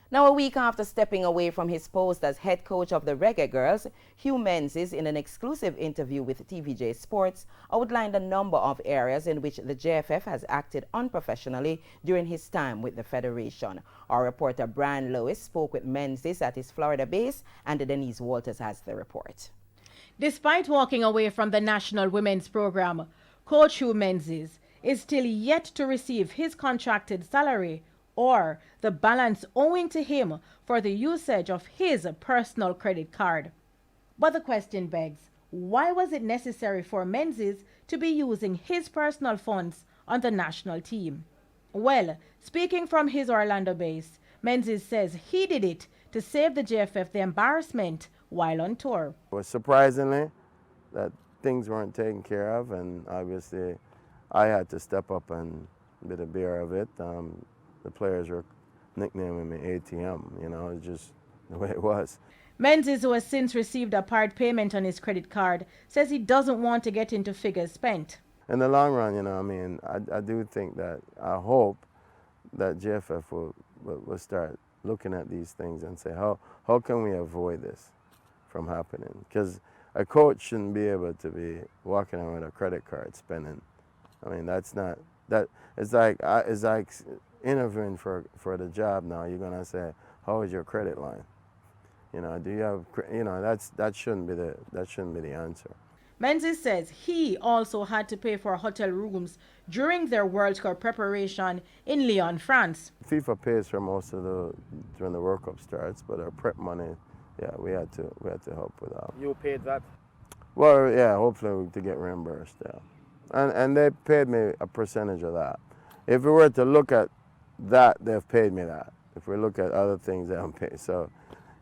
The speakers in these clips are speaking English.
Now, a week after stepping away from his post as head coach of the Reggae Girls, Hugh Menzies, in an exclusive interview with TVJ Sports, outlined a number of areas in which the JFF has acted unprofessionally during his time with the federation. Our reporter Brian Lewis spoke with Menzies at his Florida base, and Denise Walters has the report. Despite walking away from the National Women's Program, Coach Hugh Menzies is still yet to receive his contracted salary or the balance owing to him for the usage of his personal credit card. But the question begs, why was it necessary for Menzies to be using his personal funds on the national team? Well, speaking from his Orlando base, Menzies says he did it to save the JFF the embarrassment while on tour. It was surprisingly that things weren't taken care of, and obviously I had to step up and be the bearer of it. The players were nicknaming me ATM, it's just the way it was. Menzies, who has since received a part payment on his credit card, says he doesn't want to get into figures spent. In the long run, I do think that, I hope that JFF will start looking at these things and say, how can we avoid this from happening? Because a coach shouldn't be able to be walking around with a credit card spending. That's not, it's like interviewing for the job now. You're gonna say, how is your credit line? Do you have, that shouldn't be the answer. Menzies says he also had to pay for hotel rooms during their World Cup preparation in Lyon, France. FIFA pays for most of when the World Cup starts, but our prep money, yeah, we had to help with that. You paid that? Well, yeah, hopefully to get reimbursed, yeah. And they paid me a percentage of that. If we were to look at that, they've paid me that. If we look at other things, they haven't paid. So,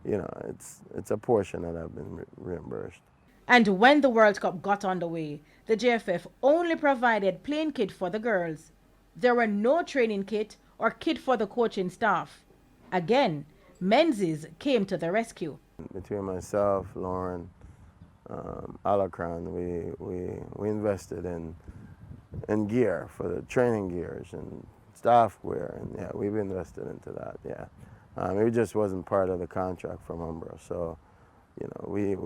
it's a portion that I've been reimbursed. And when the World Cup got underway, the JFF only provided playing kit for the girls. There were no training kit or kit for the coaching staff. Again, Menzies came to the rescue. Between myself, Lauren, Alacran, we invested in gear for the training gears and staff wear, and yeah, we've invested into that. Yeah, it just wasn't part of the contract from Umbro, so we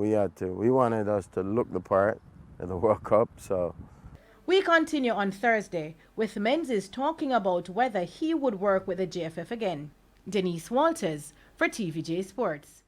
wanted us to look the part at the World Cup. So we continue on Thursday with Menzies talking about whether he would work with the JFF again. Denise Walters for TVJ Sports.